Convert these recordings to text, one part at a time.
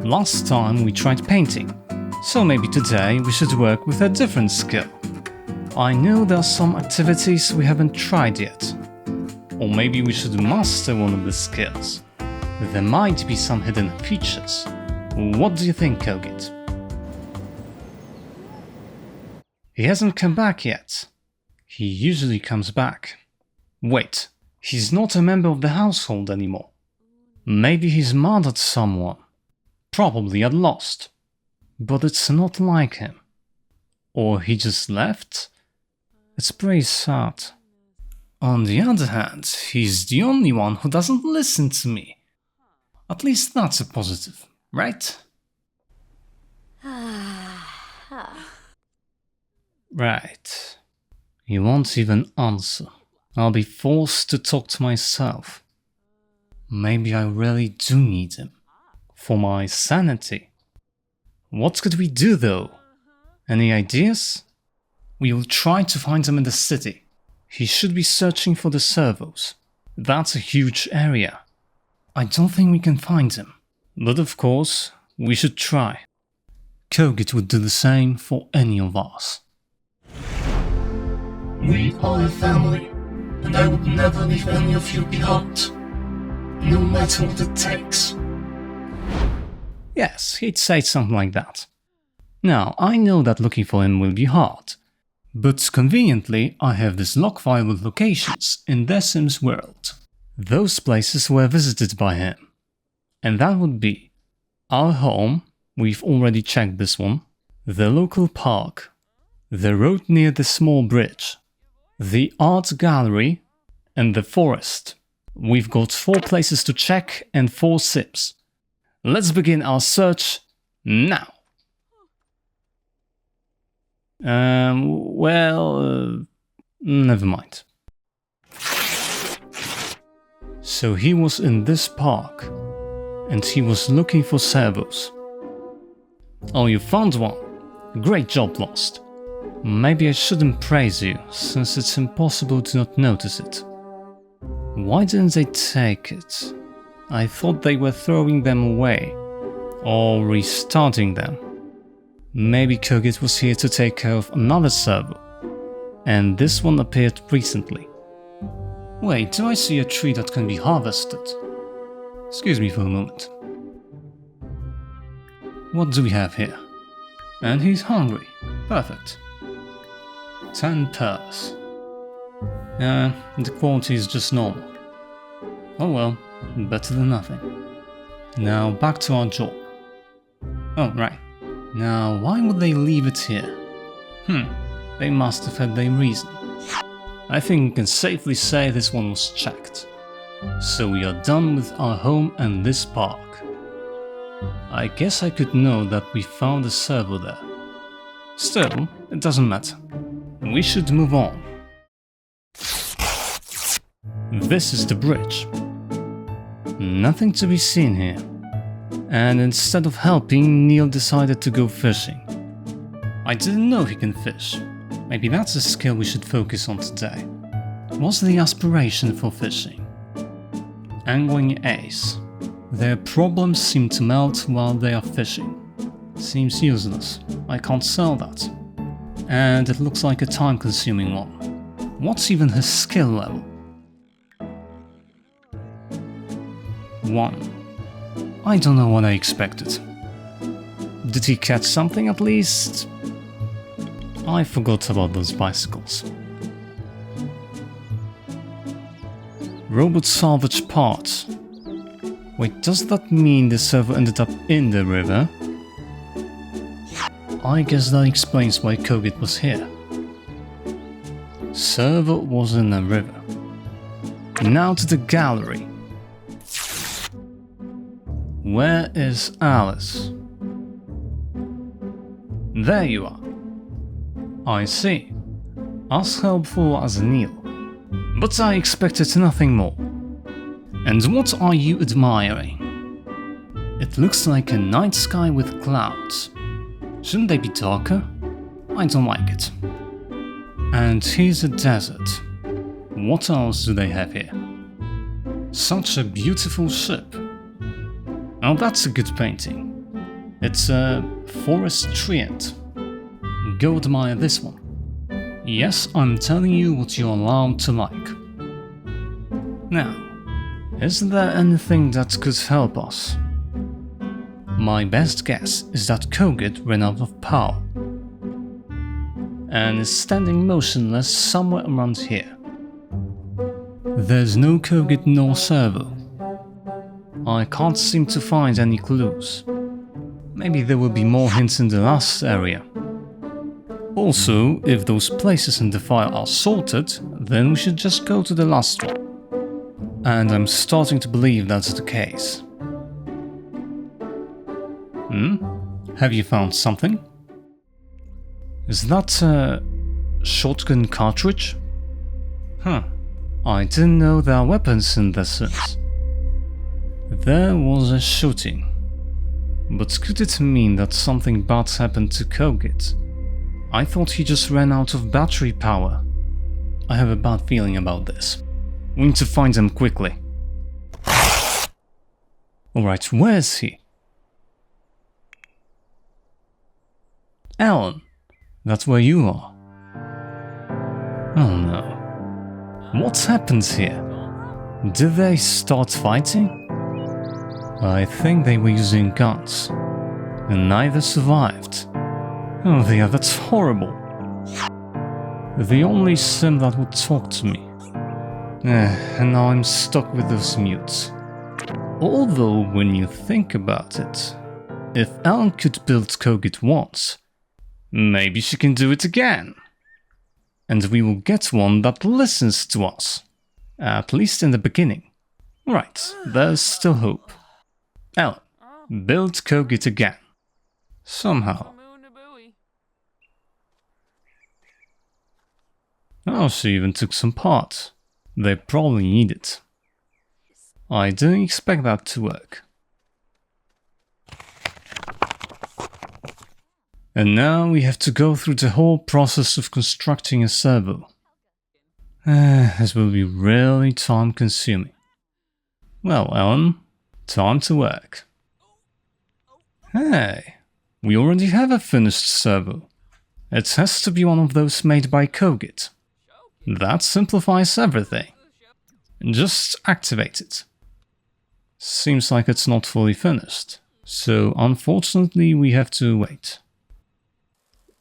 Last time we tried painting, so maybe today we should work with a different skill. I know there are some activities we haven't tried yet. Or maybe we should master one of the skills. There might be some hidden features. What do you think, Cogit? He hasn't come back yet. He usually comes back. Wait, he's not a member of the household anymore. Maybe he's mad at someone. Probably at Lost. But it's not like him. Or he just left? It's pretty sad. On the other hand, he's the only one who doesn't listen to me. At least that's a positive, right? Right. He won't even answer. I'll be forced to talk to myself. Maybe I really do need him. For my sanity. What could we do though? Any ideas? We will try to find him in the city. He should be searching for the servos. That's a huge area. I don't think we can find him. But of course, we should try. Cogit would do the same for any of us. We are a family, and I would never leave any of you behind. No matter what it takes. Yes, he'd say something like that. Now, I know that looking for him will be hard. But conveniently, I have this log file with locations in The Sims world. Those places were visited by him. And that would be our home, we've already checked this one, the local park, the road near the small bridge, the art gallery, and the forest. We've got 4 places to check and 4 Sims. Let's begin our search now. Never mind. So he was in this park, and he was looking for servos. Oh, you found one. Great job, Lost. Maybe I shouldn't praise you, since it's impossible to not notice it. Why didn't they take it? I thought they were throwing them away, or restarting them. Maybe Cogit was here to take care of another servo, and this one appeared recently. Wait, do I see a tree that can be harvested? Excuse me for a moment. What do we have here? And he's hungry. Perfect. 10 pearls. The quality is just normal. Oh well, better than nothing. Now back to our job. Oh, right. Now, why would they leave it here? They must have had their reason. I think we can safely say this one was checked. So we are done with our home and this park. I guess I could know that we found a servo there. Still, it doesn't matter. We should move on. This is the bridge. Nothing to be seen here. And instead of helping, Neil decided to go fishing. I didn't know he can fish. Maybe that's a skill we should focus on today. What's the aspiration for fishing? Angling ace. Their problems seem to melt while they are fishing. Seems useless. I can't sell that. And it looks like a time-consuming one. What's even his skill level? 1. I don't know what I expected. Did he catch something at least? I forgot about those bicycles. Robot salvage parts. Wait, does that mean the server ended up in the river? I guess that explains why Cogit was here. Server was in a river. Now to the gallery. Where is Alice? There you are. I see. As helpful as Neil. But I expected nothing more. And what are you admiring? It looks like a night sky with clouds. Shouldn't they be darker? I don't like it. And here's a desert. What else do they have here? Such a beautiful ship. Oh, that's a good painting. It's a forest treant. Go admire this one. Yes, I'm telling you what you're allowed to like. Now, is there anything that could help us? My best guess is that Cogit ran out of power and is standing motionless somewhere around here. There's no Cogit nor servo. I can't seem to find any clues. Maybe there will be more hints in the last area. Also, if those places in the file are sorted, then we should just go to the last one. And I'm starting to believe that's the case. Have you found something? Is that a shotgun cartridge? I didn't know there are weapons in this sense. There was a shooting. But could it mean that something bad happened to Cogit? I thought he just ran out of battery power. I have a bad feeling about this. We need to find him quickly. Alright, where's he? Alan, that's where you are. Oh no. What's happened here? Did they start fighting? I think they were using guns, and neither survived. Oh dear, that's horrible. The only sim that would talk to me. And now I'm stuck with those mutes. Although, when you think about it, if Ellen could build Cogit once, maybe she can do it again. And we will get one that listens to us. At least in the beginning. Right, there's still hope. Ellen, build Cogit again. Somehow. Oh, she even took some parts. They probably need it. I didn't expect that to work. And now we have to go through the whole process of constructing a servo. This will be really time consuming. Well, Ellen, time to work. Hey, we already have a finished servo. It has to be one of those made by Cogit. That simplifies everything. Just activate it. Seems like it's not fully finished, so unfortunately we have to wait.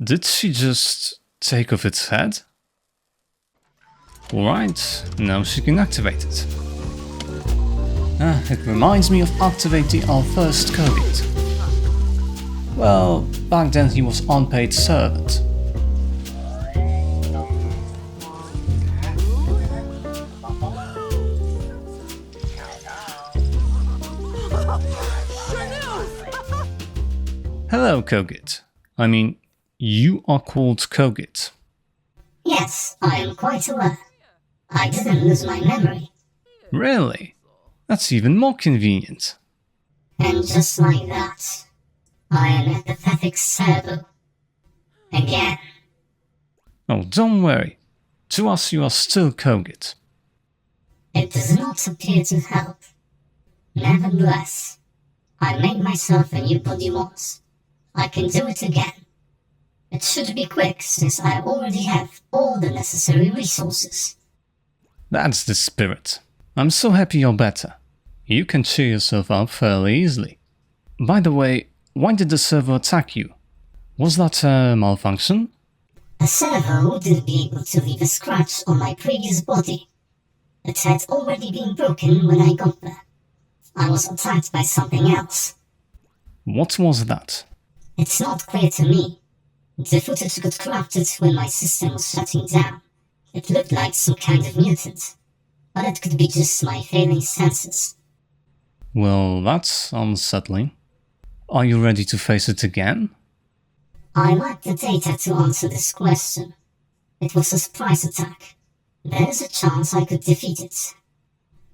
Did she just take off its head? Alright, now she can activate it. It reminds me of activating our first Cogit. Well, back then he was unpaid servant. Hello, Cogit. I mean, you are called Cogit. Yes, I am quite aware. I didn't lose my memory. Really? That's even more convenient. And just like that, I am a pathetic servo. Again. Oh, don't worry. To us you are still Cogit. It does not appear to help. Nevertheless, I made myself a new body once. I can do it again. It should be quick, since I already have all the necessary resources. That's the spirit. I'm so happy you're better. You can cheer yourself up fairly easily. By the way, why did the servo attack you? Was that a malfunction? A servo wouldn't be able to leave a scratch on my previous body. It had already been broken when I got there. I was attacked by something else. What was that? It's not clear to me. The footage got corrupted when my system was shutting down. It looked like some kind of mutant, but it could be just my failing senses. Well, that's unsettling. Are you ready to face it again? I lack the data to answer this question. It was a surprise attack. There is a chance I could defeat it.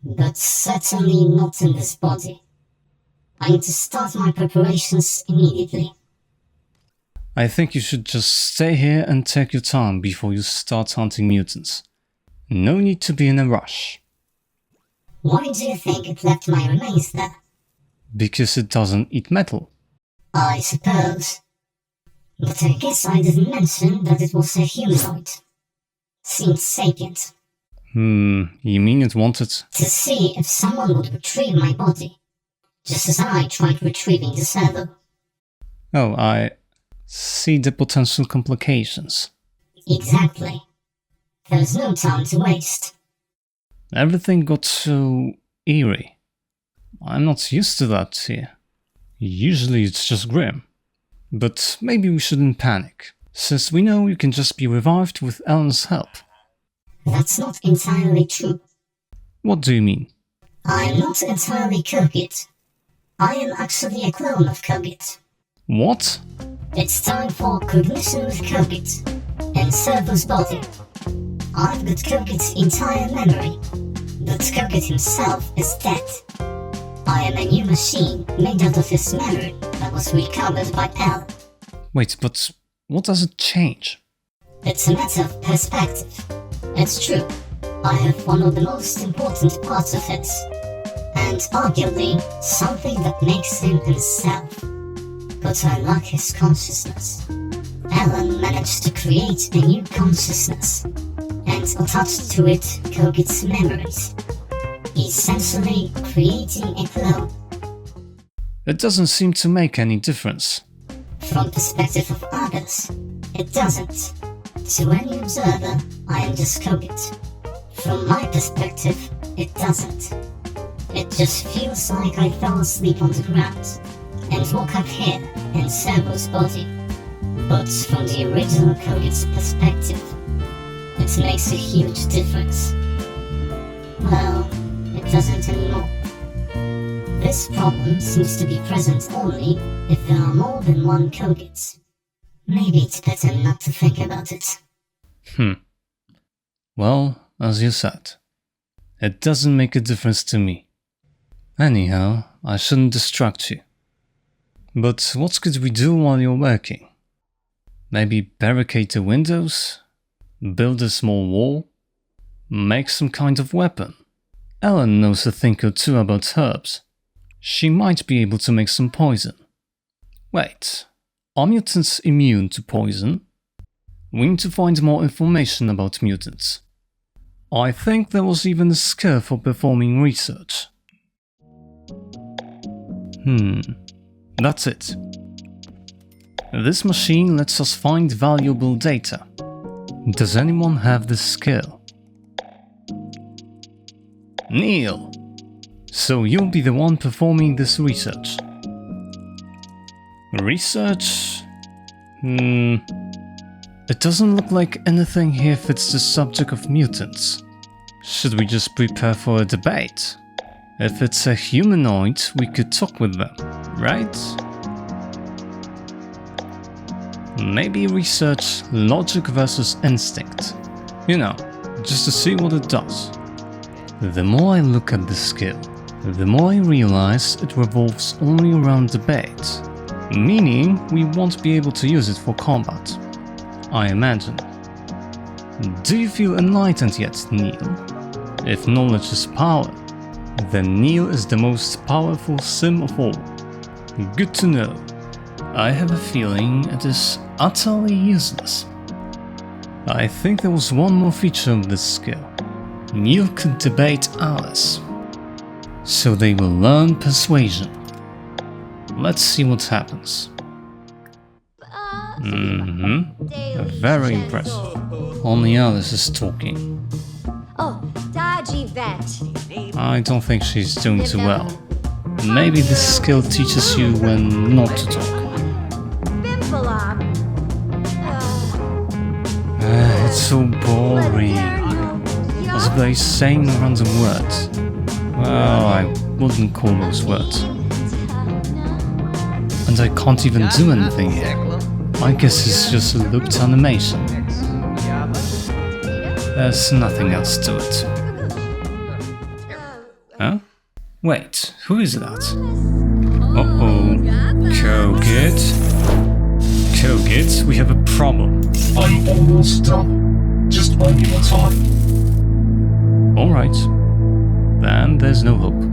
But certainly not in this body. I need to start my preparations immediately. I think you should just stay here and take your time before you start hunting mutants. No need to be in a rush. Why do you think it left my remains there? Because it doesn't eat metal. I suppose. But I guess I didn't mention that it was a humanoid. Seemed sapient. You mean it wanted... To see if someone would retrieve my body, just as I tried retrieving the servo. Oh, I see the potential complications. Exactly. There's no time to waste. Everything got so eerie. I'm not used to that here. Usually it's just grim. But maybe we shouldn't panic, since we know you can just be revived with Ellen's help. That's not entirely true. What do you mean? I'm not entirely Cogit. I am actually a clone of Cogit. What? It's time for cognition with Cogit, in Servo's body. I've got Cogit's entire memory, but Cogit himself is dead. I am a new machine made out of his memory that was recovered by Ellen. Wait, but what does it change? It's a matter of perspective. It's true, I have one of the most important parts of it, and arguably something that makes him himself. But I lack his consciousness. Ellen managed to create a new consciousness, and attached to it Cogit's memories, essentially creating a clone. It doesn't seem to make any difference. From the perspective of others, it doesn't. To any observer, I am just Cogit. From my perspective, it doesn't. It just feels like I fell asleep on the ground and woke up here in Servo's body. But from the original Cogit's perspective, it makes a huge difference. Well, it doesn't anymore. This problem seems to be present only if there are more than one Cogit. Maybe it's better not to think about it. Well, as you said, it doesn't make a difference to me. Anyhow, I shouldn't distract you. But what could we do while you're working? Maybe barricade the windows? Build a small wall? Make some kind of weapon? Ellen knows a thing or two about herbs. She might be able to make some poison. Wait, are mutants immune to poison? We need to find more information about mutants. I think there was even a skill for performing research. That's it. This machine lets us find valuable data. Does anyone have this skill? Neil! So you'll be the one performing this research. Research? It doesn't look like anything here fits the subject of mutants. Should we just prepare for a debate? If it's a humanoid, we could talk with them, right? Maybe research logic versus instinct. You know, just to see what it does. The more I look at this skill, the more I realize it revolves only around debate. Meaning, we won't be able to use it for combat, I imagine. Do you feel enlightened yet, Neil? If knowledge is power, then Neil is the most powerful sim of all. Good to know. I have a feeling it is utterly useless. I think there was one more feature of this skill. Neil could debate Alice. So they will learn persuasion. Let's see what happens. Very impressive. Only Alice is talking. Oh, dodgy vet. I don't think she's doing too well. Maybe this skill teaches you when not to talk. It's so boring. As if they're saying random words. Well, I wouldn't call those words. And I can't even do anything here. I guess it's just a looped animation. There's nothing else to it. Huh? Wait, who is that? Uh-oh. Cogit? Cogit, we have a problem. I'm almost done. Just one more time. Alright. Then there's no hope.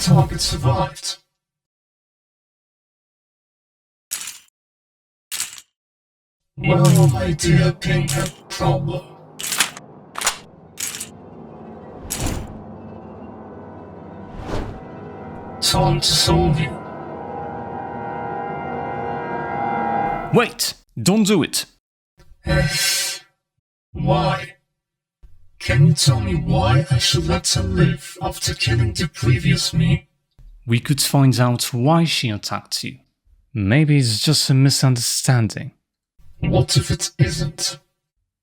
target survived. Well, my dear Pinhead Prowler. Time to solve you. Wait! Don't do it! Why? Can you tell me why I should let her live after killing the previous me? We could find out why she attacked you. Maybe it's just a misunderstanding. What if it isn't?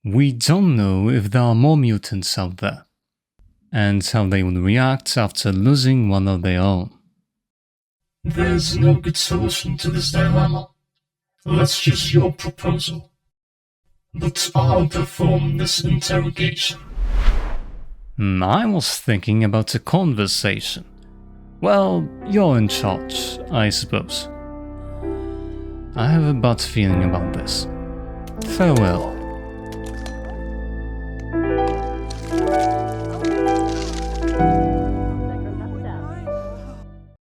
We don't know if there are more mutants out there, and how they would react after losing one of their own. There's no good solution to this dilemma. Let's choose your proposal. But I'll perform this interrogation. I was thinking about a conversation. Well, you're in charge, I suppose. I have a bad feeling about this. Farewell.